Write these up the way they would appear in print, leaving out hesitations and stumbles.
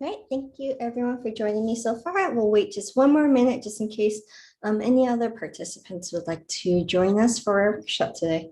Right, thank you everyone for joining me so far. We'll wait just one more minute just in case any other participants would like to join us for our workshop today.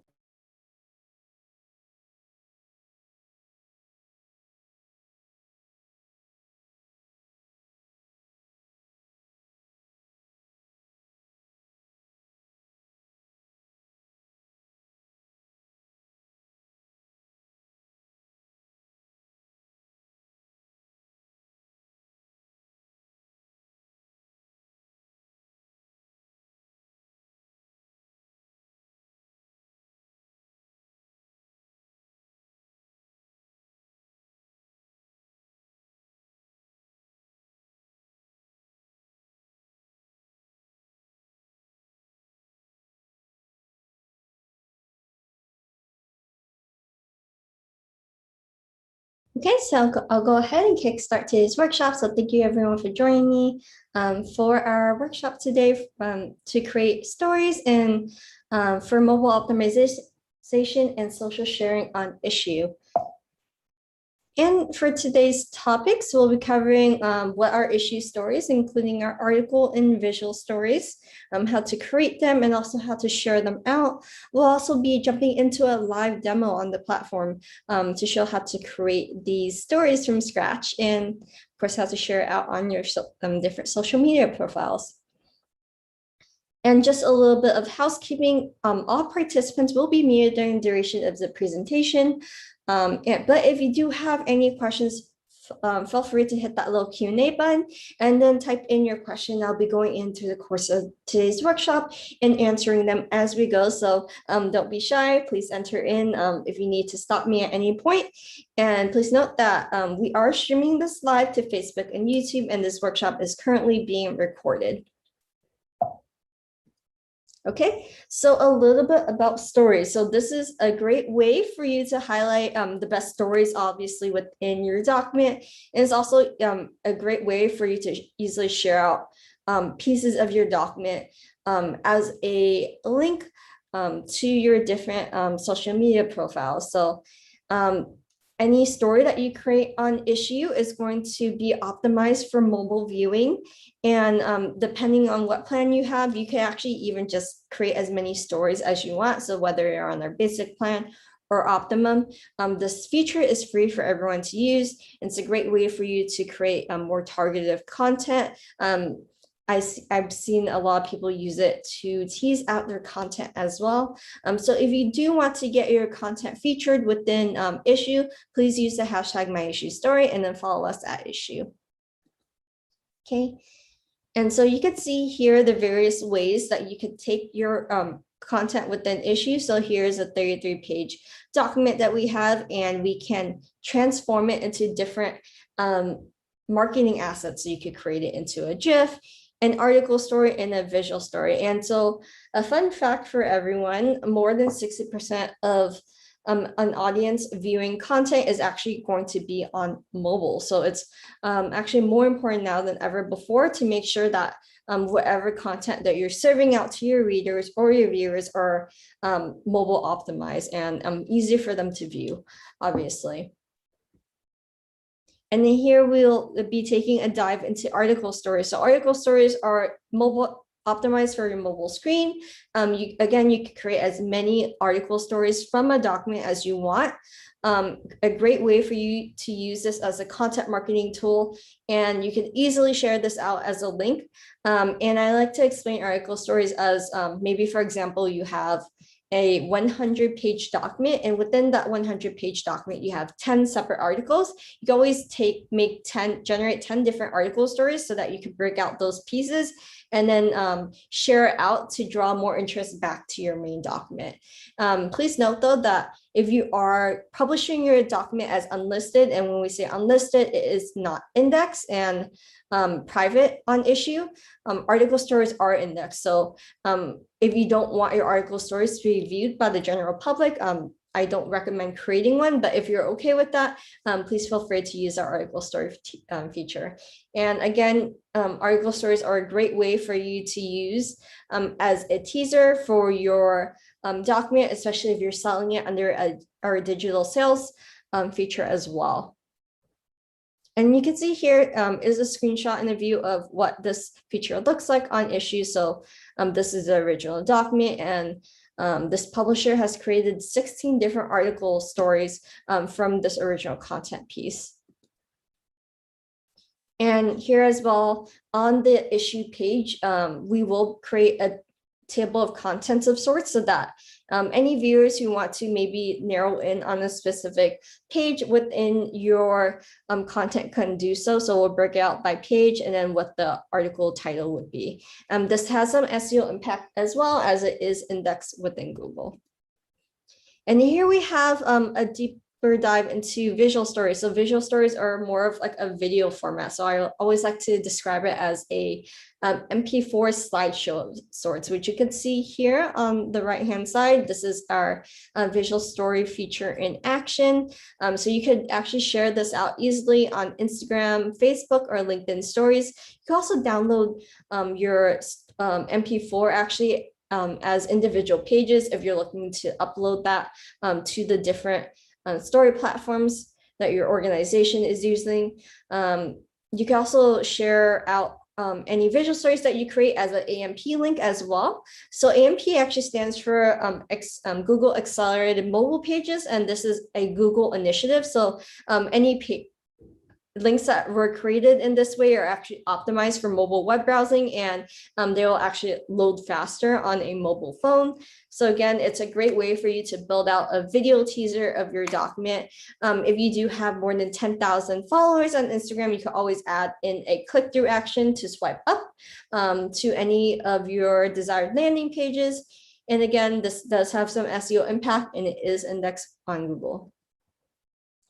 Okay, so I'll go ahead and kickstart today's workshop. So thank you everyone for joining me for our workshop today to create stories and for mobile optimization and social sharing on Issuu. And for today's topics, we'll be covering what are Issuu stories, including our article and visual stories, how to create them, and also how to share them out. We'll also be jumping into a live demo on the platform to show how to create these stories from scratch, and of course, how to share it out on your different social media profiles. And just a little bit of housekeeping, all participants will be muted during the duration of the presentation. But if you do have any questions, feel free to hit that little Q&A button and then type in your question. I'll be going into the course of today's workshop and answering them as we go. So don't be shy, please enter in if you need to stop me at any point. And please note that we are streaming this live to Facebook and YouTube, and this workshop is currently being recorded. Okay, so a little bit about stories. So this is a great way for you to highlight the best stories, obviously, within your document. And it's also a great way for you to easily share out pieces of your document as a link to your different social media profiles. So any story that you create on Issuu is going to be optimized for mobile viewing. And depending on what plan you have, you can actually even just create as many stories as you want. So whether you're on their basic plan or optimum, this feature is free for everyone to use. It's a great way for you to create more targeted content. I've seen a lot of people use it to tease out their content as well. So if you do want to get your content featured within Issuu, please use the hashtag #MyIssueStory and then follow us at Issuu. Okay, and so you can see here the various ways that you could take your content within Issuu. So here's a 33-page document that we have, and we can transform it into different marketing assets. So you could create it into a GIF, an article story, and a visual story. And so a fun fact for everyone, more than 60% of an audience viewing content is actually going to be on mobile. So it's actually more important now than ever before to make sure that whatever content that you're serving out to your readers or your viewers are mobile optimized and easy for them to view, obviously. And then here we'll be taking a dive into article stories. So article stories are mobile optimized for your mobile screen. Again, you can create as many article stories from a document as you want. A great way for you to use this as a content marketing tool, and you can easily share this out as a link. And I like to explain article stories as maybe, for example, you have a 100-page document, and within that 100-page document, you have 10 separate articles. You can always generate 10 different article stories so that you can break out those pieces and then share it out to draw more interest back to your main document. Please note though that if you are publishing your document as unlisted, and when we say unlisted, it is not indexed and private on Issuu, article stories are indexed. So if you don't want your article stories to be viewed by the general public, I don't recommend creating one, but if you're okay with that, please feel free to use our article story feature. And again, article stories are a great way for you to use as a teaser for your document, especially if you're selling it under our digital sales feature as well. And you can see here is a screenshot and a view of what this feature looks like on Issuu. So this is the original document, and this publisher has created 16 different article stories from this original content piece. And here as well, on the issue page, we will create a table of contents of sorts so that any viewers who want to maybe narrow in on a specific page within your content can do so. So we'll break it out by page and then what the article title would be. This has some SEO impact as well, as it is indexed within Google. And here we have a deeper dive into visual stories. So visual stories are more of like a video format. So I always like to describe it as a MP4 slideshow of sorts, which you can see here on the right-hand side. This is our visual story feature in action. So you could actually share this out easily on Instagram, Facebook, or LinkedIn stories. You can also download your MP4 actually as individual pages if you're looking to upload that to the different story platforms that your organization is using. You can also share out any visual stories that you create as an AMP link as well. So AMP actually stands for Google Accelerated Mobile Pages, and this is a Google initiative. So any links that were created in this way are actually optimized for mobile web browsing, and they will actually load faster on a mobile phone. So again, it's a great way for you to build out a video teaser of your document. If you do have more than 10,000 followers on Instagram, you can always add in a click-through action to swipe up to any of your desired landing pages. And again, this does have some SEO impact, and it is indexed on Google.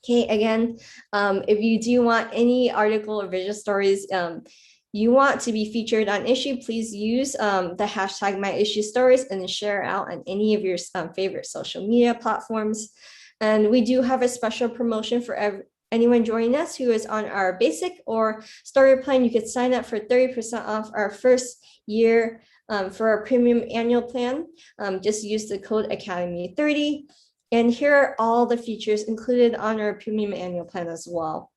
Okay, again, if you do want any article or visual stories you want to be featured on Issuu, please use the hashtag #MyIssueStories and share out on any of your favorite social media platforms. And we do have a special promotion for anyone joining us who is on our basic or starter plan. You could sign up for 30% off our first year for our premium annual plan. Just use the code Academy30. And here are all the features included on our premium annual plan as well.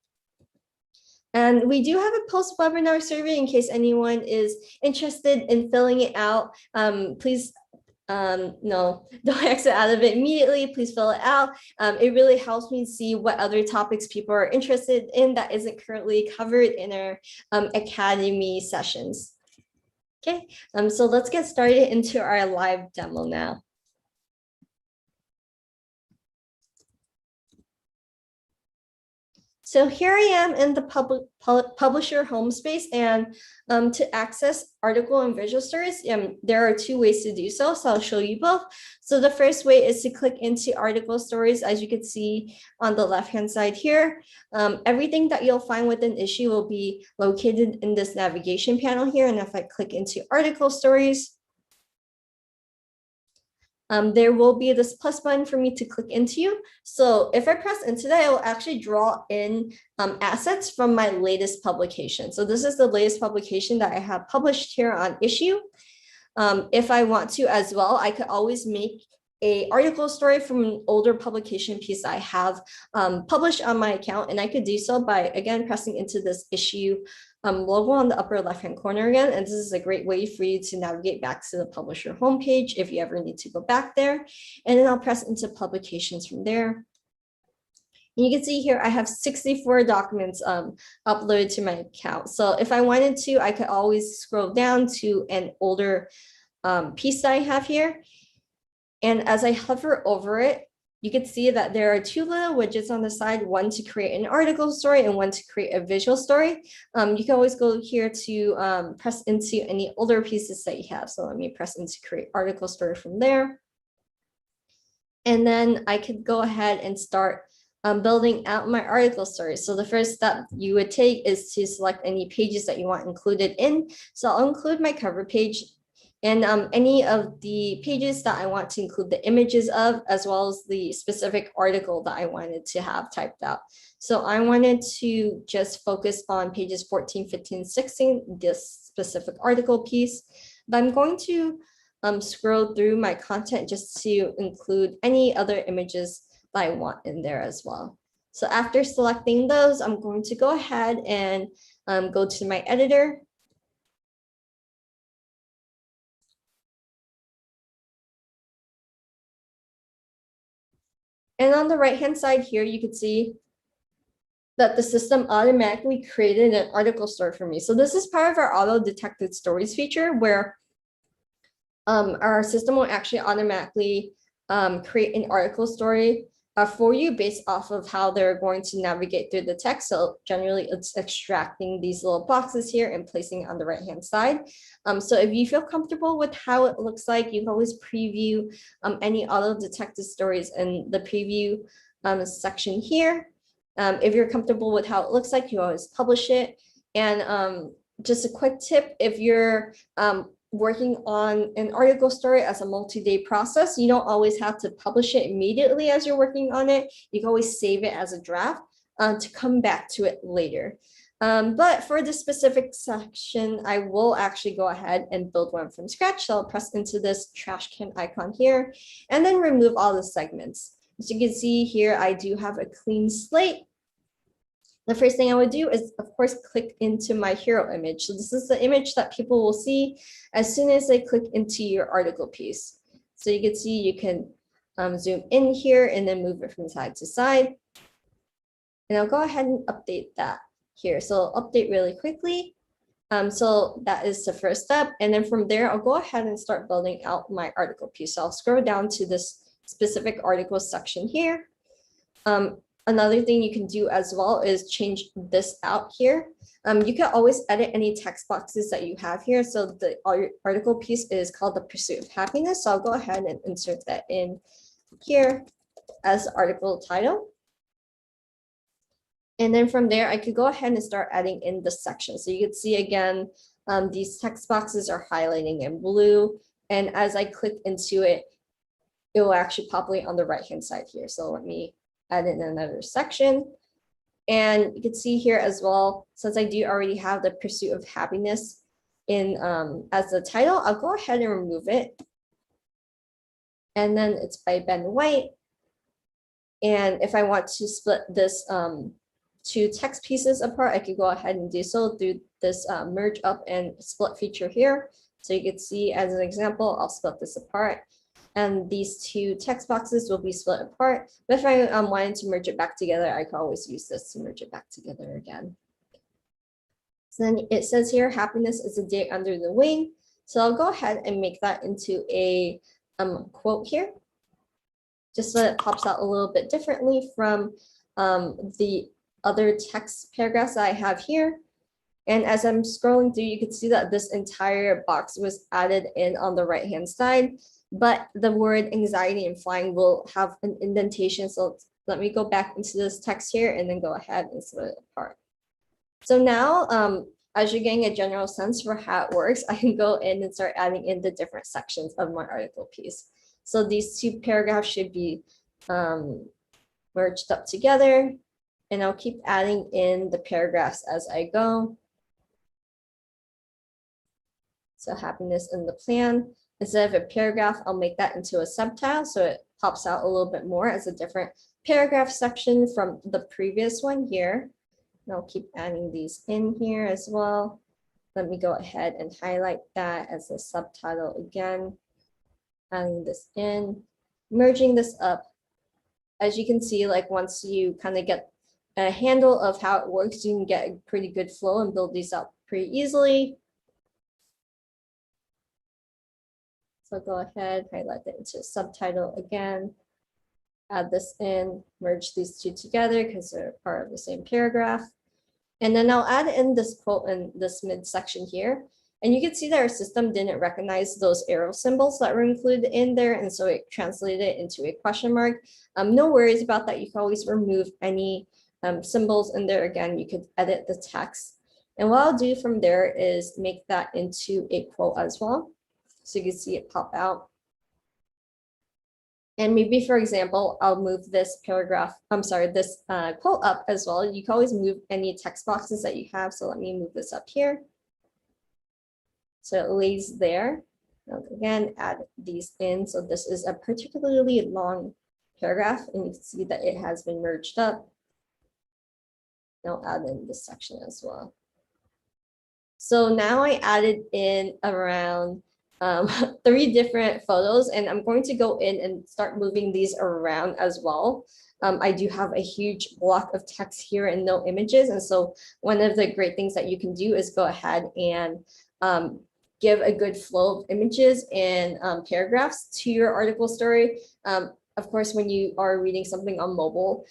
And we do have a post-webinar survey in case anyone is interested in filling it out. Please, no, don't exit out of it immediately. Please fill it out. It really helps me see what other topics people are interested in that isn't currently covered in our Academy sessions. Okay, so let's get started into our live demo now. So here I am in the publisher home space, and to access article and visual stories, there are two ways to do so. So I'll show you both. So the first way is to click into article stories, as you can see on the left-hand side here. Everything that you'll find within Issuu will be located in this navigation panel here. And if I click into article stories, there will be this plus button for me to click into. So if I press into that, it will actually draw in assets from my latest publication. So this is the latest publication that I have published here on Issuu. If I want to as well, I could always make an article story from an older publication piece I have published on my account. And I could do so by, again, pressing into this Issuu logo on the upper left-hand corner again. And this is a great way for you to navigate back to the publisher homepage if you ever need to go back there. And then I'll press into publications from there. And you can see here, I have 64 documents uploaded to my account. So if I wanted to, I could always scroll down to an older piece that I have here. And as I hover over it, you can see that there are two little widgets on the side, one to create an article story and one to create a visual story. You can always go here to press into any older pieces that you have. So let me press into create article story from there. And then I could go ahead and start building out my article story. So the first step you would take is to select any pages that you want included in. So I'll include my cover page and any of the pages that I want to include the images of, as well as the specific article that I wanted to have typed out. So I wanted to just focus on pages 14, 15, 16, this specific article piece. But I'm going to scroll through my content just to include any other images that I want in there as well. So after selecting those, I'm going to go ahead and go to my editor. And on the right-hand side here, you can see that the system automatically created an article story for me. So this is part of our auto-detected stories feature where our system will actually automatically create an article story for you based off of how they're going to navigate through the text. So generally it's extracting these little boxes here and placing it on the right-hand side. So if you feel comfortable with how it looks like, you can always preview any auto-detected stories in the preview section here. If you're comfortable with how it looks like, you always publish it. And just a quick tip, if you're working on an article story as a multi-day process, you don't always have to publish it immediately as you're working on it. You can always save it as a draft to come back to it later. But for this specific section, I will actually go ahead and build one from scratch. So I'll press into this trash can icon here and then remove all the segments. As you can see here, I do have a clean slate. The first thing I would do is, of course, click into my hero image. So this is the image that people will see as soon as they click into your article piece. So you can see you can zoom in here and then move it from side to side. And I'll go ahead and update that here. So I'll update really quickly. So that is the first step. And then from there, I'll go ahead and start building out my article piece. So I'll scroll down to this specific article section here. Another thing you can do as well is change this out here. You can always edit any text boxes that you have here. So the article piece is called The Pursuit of Happiness. So I'll go ahead and insert that in here as article title. And then from there, I could go ahead and start adding in the section. So you can see again, these text boxes are highlighting in blue. And as I click into it, it will actually populate on the right-hand side here. So let me add in another section. And you can see here as well, since I do already have The Pursuit of Happiness in as the title, I'll go ahead and remove it. And then it's by Ben White. And if I want to split this two text pieces apart, I could go ahead and do so through this merge up and split feature here. So you can see as an example, I'll split this apart. And these two text boxes will be split apart. But if I wanted to merge it back together, I can always use this to merge it back together again. So then it says here, happiness is a day under the wing. So I'll go ahead and make that into a quote here, just so it pops out a little bit differently from the other text paragraphs that I have here. And as I'm scrolling through, you can see that this entire box was added in on the right-hand side, but the word anxiety and flying will have an indentation. So let me go back into this text here and then go ahead and split it apart. So now, as you're getting a general sense for how it works, I can go in and start adding in the different sections of my article piece. So these two paragraphs should be merged up together, and I'll keep adding in the paragraphs as I go. So happiness in the plan. Instead of a paragraph, I'll make that into a subtitle so it pops out a little bit more as a different paragraph section from the previous one here. And I'll keep adding these in here as well. Let me go ahead and highlight that as a subtitle again. Adding this in, merging this up. As you can see, like once you kind of get a handle of how it works, you can get a pretty good flow and build these out pretty easily. So go ahead, highlight it into a subtitle again, add this in, merge these two together because they're part of the same paragraph. And then I'll add in this quote in this midsection here. And you can see that our system didn't recognize those arrow symbols that were included in there. And so it translated it into a question mark. No worries about that. You can always remove any symbols in there. Again, you could edit the text. And what I'll do from there is make that into a quote as well. So you can see it pop out. And maybe, for example, I'll move this paragraph, this quote up as well. You can always move any text boxes that you have. So let me move this up here. So it lays there. Now, again, add these in. So this is a particularly long paragraph, and you can see that it has been merged up. And I'll add in this section as well. So now I added in around 3 different photos, and I'm going to go in and start moving these around as well. I do have a huge block of text here and no images. And so one of the great things that you can do is go ahead and give a good flow of images and paragraphs to your article story. Of course, when you are reading something on mobile,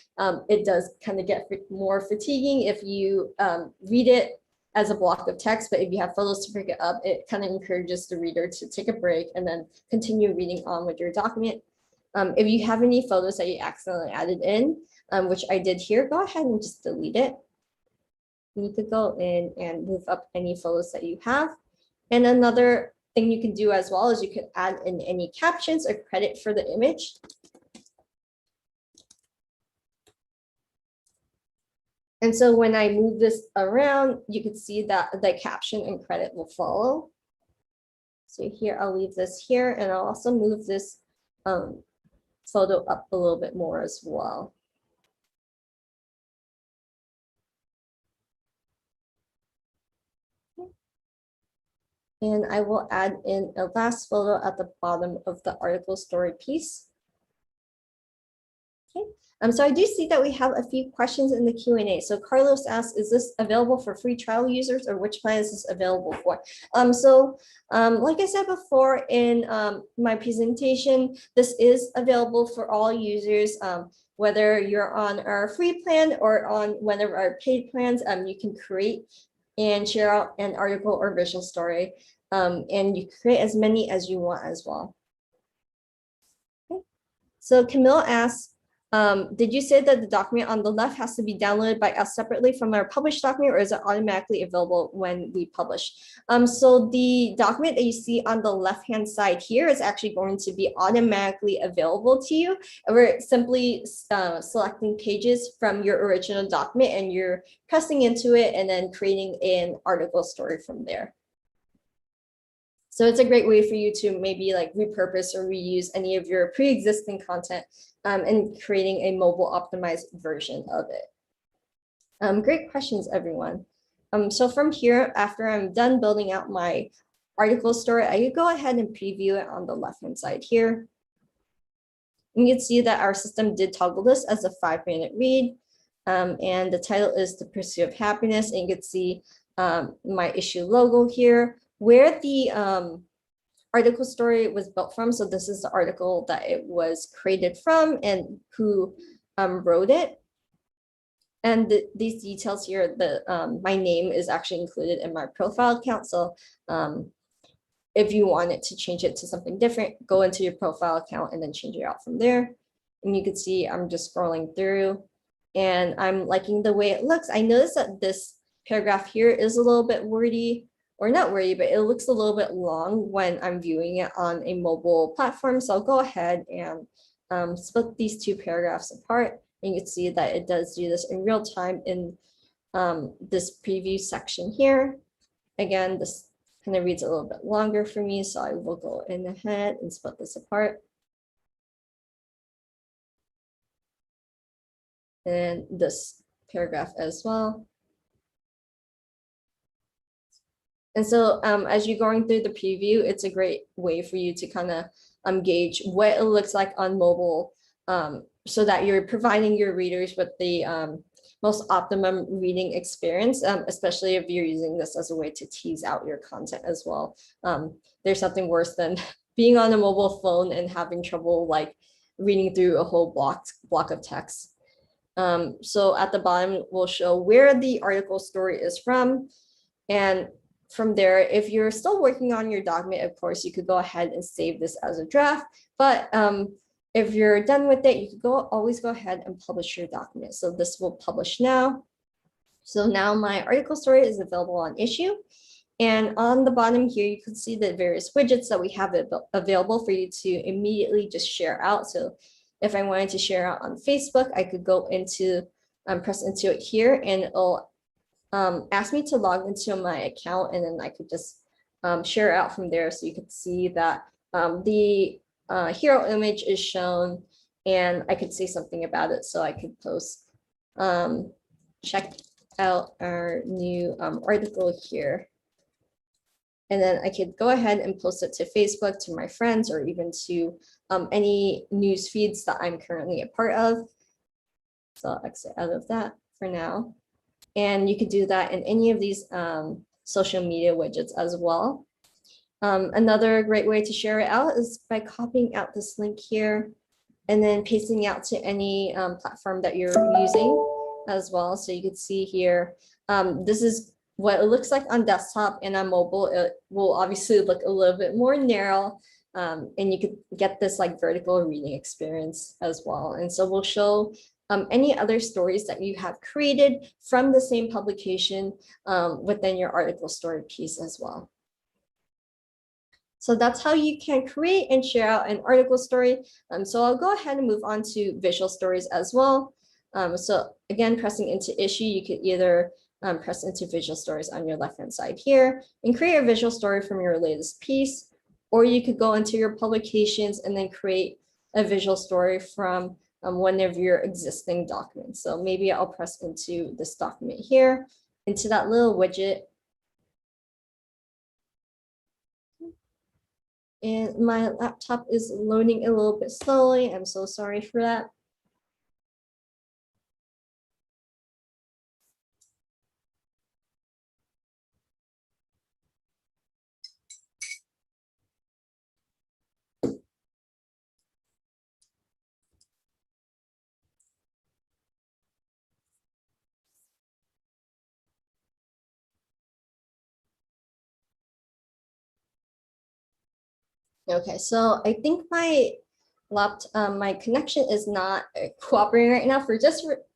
it does kind of get more fatiguing if you read it as a block of text, but if you have photos to pick it up, it kind of encourages the reader to take a break and then continue reading on with your document. If you have any photos that you accidentally added in, which I did here, go ahead and just delete it. You could go in and move up any photos that you have. And another thing you can do as well is you can add in any captions or credit for the image. And so when I move this around, you can see that the caption and credit will follow. So here, I'll leave this here, and I'll also move this photo up a little bit more as well. And I will add in a last photo at the bottom of the article story piece. Okay. So I do see that we have a few questions in the Q&A. So Carlos asks, is this available for free trial users, or which plan is this available for? Like I said before in my presentation, this is available for all users, whether you're on our free plan or on one of our paid plans. You can create and share out an article or visual story, and you create as many as you want as well. Okay. So Camille asks, did you say that the document on the left has to be downloaded by us separately from our published document, or is it automatically available when we publish? So the document that you see on the left-hand side here is actually going to be automatically available to you. We're simply selecting pages from your original document, and you're pressing into it and then creating an article story from there. So it's a great way for you to maybe like repurpose or reuse any of your pre-existing content and creating a mobile optimized version of it. Great questions, everyone. So from here, after I'm done building out my article story, I could go ahead and preview it on the left-hand side here. You can see that our system did toggle this as a 5-minute read. And the title is The Pursuit of Happiness. And you can see my issue logo here, where the article story was built from. So this is the article that it was created from and who wrote it. And these details here, my name is actually included in my profile account. So if you wanted to change it to something different, go into your profile account and then change it out from there. And you can see I'm just scrolling through and I'm liking the way it looks. I noticed that this paragraph here is a little bit wordy, or not wordy, but it looks a little bit long when I'm viewing it on a mobile platform. So I'll go ahead and split these 2 paragraphs apart. And you can see that it does do this in real time in this preview section here. Again, this kind of reads a little bit longer for me, so I will go in ahead and split this apart. And this paragraph as well. And so as you're going through the preview, it's a great way for you to kind of gauge what it looks like on mobile, so that you're providing your readers with the most optimum reading experience, especially if you're using this as a way to tease out your content as well. There's something worse than being on a mobile phone and having trouble like reading through a whole block of text. So at the bottom, we'll show where the article story is from. And from there, if you're still working on your document, of course, you could go ahead and save this as a draft. But if you're done with it, you could always go ahead and publish your document. So this will publish now. So now my article story is available on Issuu. And on the bottom here, you can see the various widgets that we have available for you to immediately just share out. So if I wanted to share out on Facebook, I could go into, press into it here, and it'll ask me to log into my account, and then I could just share out from there. So you can see that the hero image is shown, and I could say something about it. So I could post, check out our new article here. And then I could go ahead and post it to Facebook, to my friends, or even to any news feeds that I'm currently a part of. So I'll exit out of that for now. And you could do that in any of these social media widgets as well. Another great way to share it out is by copying out this link here and then pasting out to any platform that you're using as well. So you can see here, this is what it looks like on desktop, and on mobile, it will obviously look a little bit more narrow, and you could get this like vertical reading experience as well. And so we'll show any other stories that you have created from the same publication within your article story piece as well. So that's how you can create and share out an article story. So I'll go ahead and move on to visual stories as well. So again, pressing into issue, you could either press into visual stories on your left-hand side here and create a visual story from your latest piece, or you could go into your publications and then create a visual story from one of your existing documents. So maybe I'll press into this document here, into that little widget. And my laptop is loading a little bit slowly. I'm so sorry for that. Okay, so I think my my connection is not cooperating right now.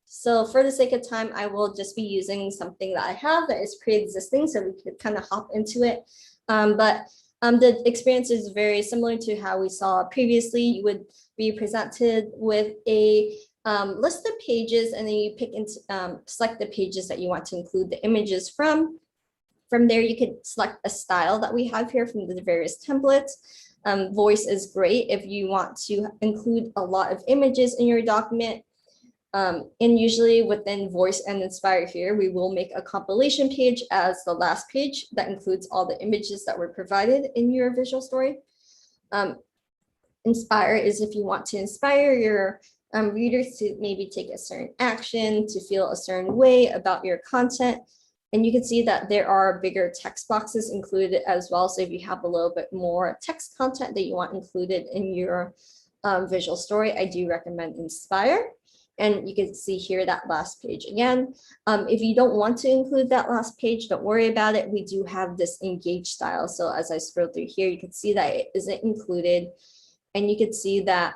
So for the sake of time, I will just be using something that I have that is pre-existing, so we could kind of hop into it. But the experience is very similar to how we saw previously. You would be presented with a list of pages, and then you pick and select the pages that you want to include the images from. From there, you could select a style that we have here from the various templates. Voice is great if you want to include a lot of images in your document. And usually within Voice and Inspire here, we will make a compilation page as the last page that includes all the images that were provided in your visual story. Inspire is if you want to inspire your readers to maybe take a certain action, to feel a certain way about your content. And you can see that there are bigger text boxes included as well. So if you have a little bit more text content that you want included in your visual story, I do recommend Inspire. And you can see here that last page again. If you don't want to include that last page, don't worry about it. We do have this engage style. So as I scroll through here, you can see that it isn't included. And you can see that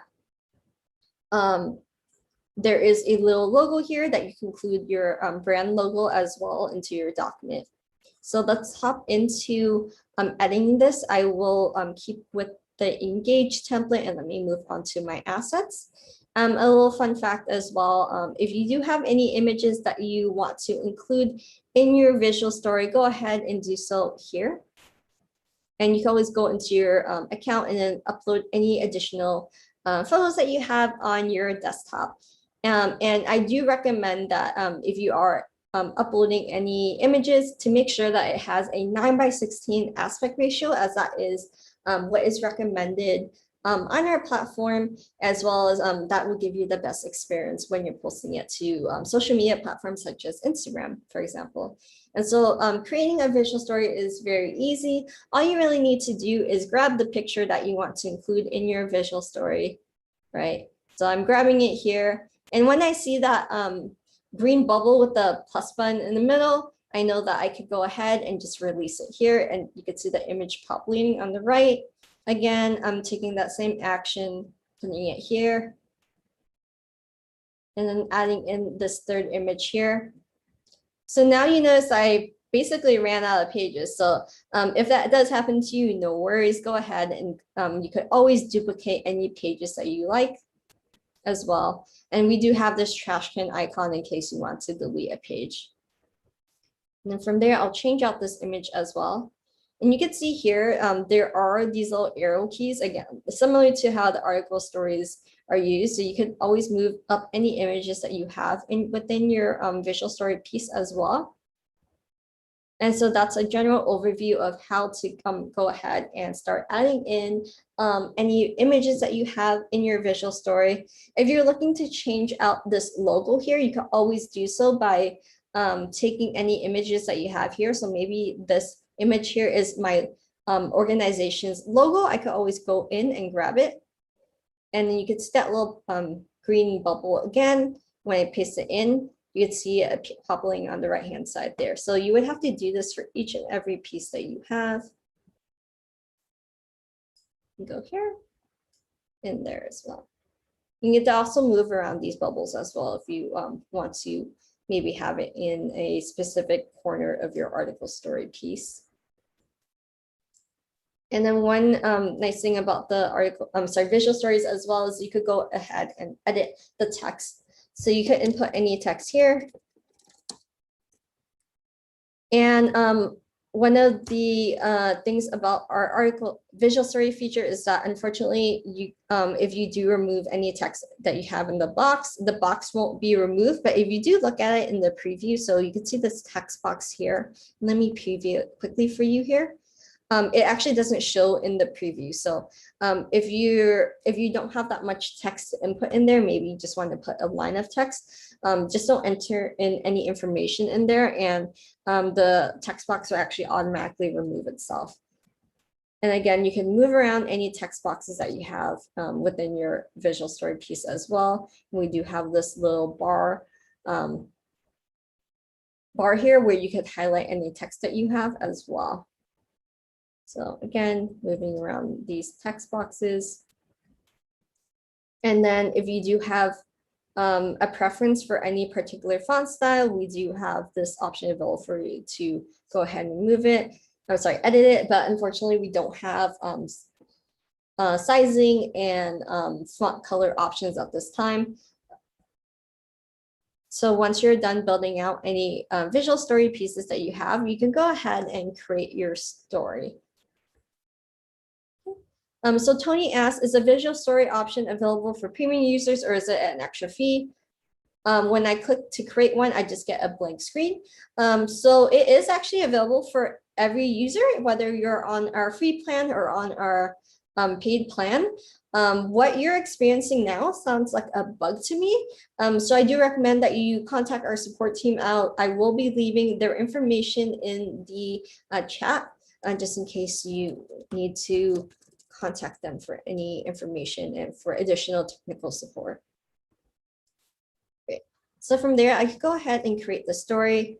there is a little logo here that you can include your brand logo as well into your document. So let's hop into editing this. I will keep with the engage template, and let me move on to my assets. A little fun fact as well, if you do have any images that you want to include in your visual story, go ahead and do so here. And you can always go into your account and then upload any additional photos that you have on your desktop. And I do recommend that if you are uploading any images, to make sure that it has a 9:16 aspect ratio, as that is what is recommended on our platform, as well as that will give you the best experience when you're posting it to social media platforms such as Instagram, for example. And so creating a visual story is very easy. All you really need to do is grab the picture that you want to include in your visual story, right? So I'm grabbing it here. And when I see that green bubble with the plus button in the middle, I know that I could go ahead and just release it here. And you can see the image populating on the right. Again, I'm taking that same action, putting it here, and then adding in this third image here. So now you notice I basically ran out of pages. So if that does happen to you, no worries, go ahead and you could always duplicate any pages that you like as well. And we do have this trash can icon in case you want to delete a page. And then from there, I'll change out this image as well. And you can see here, there are these little arrow keys, again, similar to how the article stories are used. So you can always move up any images that you have within your visual story piece as well. And so that's a general overview of how to go ahead and start adding in any images that you have in your visual story. If you're looking to change out this logo here, you can always do so by taking any images that you have here. So maybe this image here is my organization's logo. I could always go in and grab it. And then you could see that little green bubble again. When I paste it in, you can see it popping on the right-hand side there. So you would have to do this for each and every piece that you have. You go here and there as well. You get to also move around these bubbles as well if you want to maybe have it in a specific corner of your article story piece. And then one nice thing about the article, visual stories as well, is you could go ahead and edit the text. So you could input any text here. And one of the things about our article visual story feature is that unfortunately, if you do remove any text that you have in the box won't be removed. But if you do look at it in the preview, so you can see this text box here. Let me preview it quickly for you here. It actually doesn't show in the preview. So if you don't have that much text to input in there, maybe you just want to put a line of text, just don't enter in any information in there, and the text box will actually automatically remove itself. And again, you can move around any text boxes that you have within your visual story piece as well. We do have this little bar here where you could highlight any text that you have as well. So again, moving around these text boxes. And then if you do have a preference for any particular font style, we do have this option available for you to go ahead and move it. I'm sorry, edit it, but unfortunately we don't have sizing and font color options at this time. So once you're done building out any visual story pieces that you have, you can go ahead and create your story. So Tony asks, is a visual story option available for premium users or is it an extra fee? When I click to create one, I just get a blank screen. So it is actually available for every user, whether you're on our free plan or on our paid plan. What you're experiencing now sounds like a bug to me. So I do recommend that you contact our support team out. I will be leaving their information in the chat just in case you need to contact them for any information and for additional technical support. Great. So from there, I could go ahead and create the story.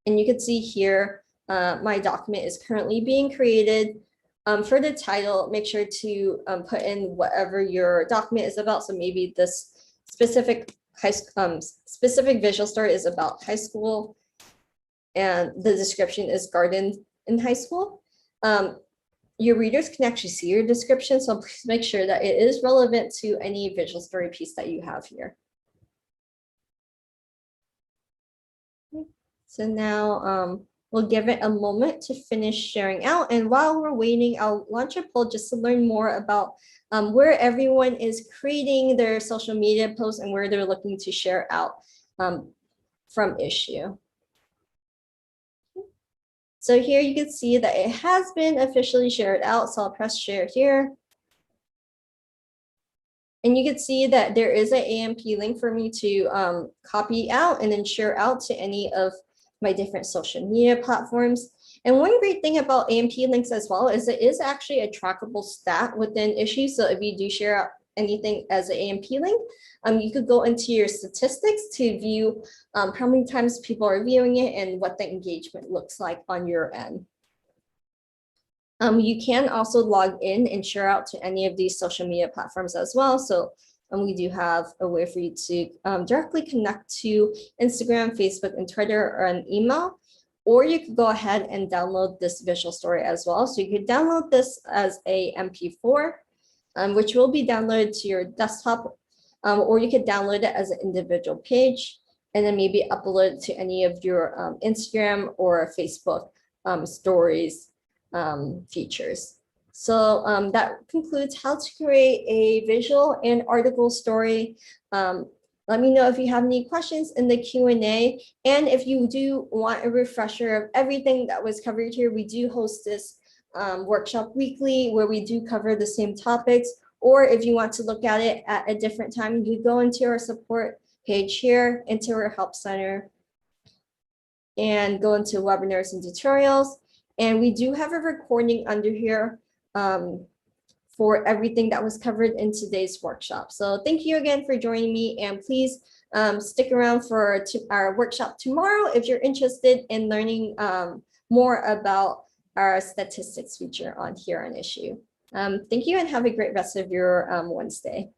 And you can see here, my document is currently being created. For the title, make sure to put in whatever your document is about. So maybe this specific visual story is about high school, and the description is garden in high school. Your readers can actually see your description, so please make sure that it is relevant to any visual story piece that you have here. So now we'll give it a moment to finish sharing out. And while we're waiting, I'll launch a poll just to learn more about where everyone is creating their social media posts and where they're looking to share out from Issuu. So here you can see that it has been officially shared out. So I'll press share here. And you can see that there is an AMP link for me to copy out and then share out to any of my different social media platforms. And one great thing about AMP links as well is it is actually a trackable stat within Issuu. So if you do share out anything as an AMP link, you could go into your statistics to view how many times people are viewing it and what the engagement looks like on your end. You can also log in and share out to any of these social media platforms as well. So we do have a way for you to directly connect to Instagram, Facebook, and Twitter, or an email. Or you could go ahead and download this visual story as well. So you could download this as a MP4, which will be downloaded to your desktop, or you could download it as an individual page and then maybe upload it to any of your Instagram or Facebook stories features. So that concludes how to create a visual and article story. Let me know if you have any questions in the Q&A. And if you do want a refresher of everything that was covered here, we do host this workshop weekly where we do cover the same topics. Or if you want to look at it at a different time, you go into our support page here, into our help center, and go into webinars and tutorials. And we do have a recording under here for everything that was covered in today's workshop. So thank you again for joining me, and please stick around for our workshop tomorrow if you're interested in learning more about our statistics feature on here on Issuu. Thank you and have a great rest of your Wednesday.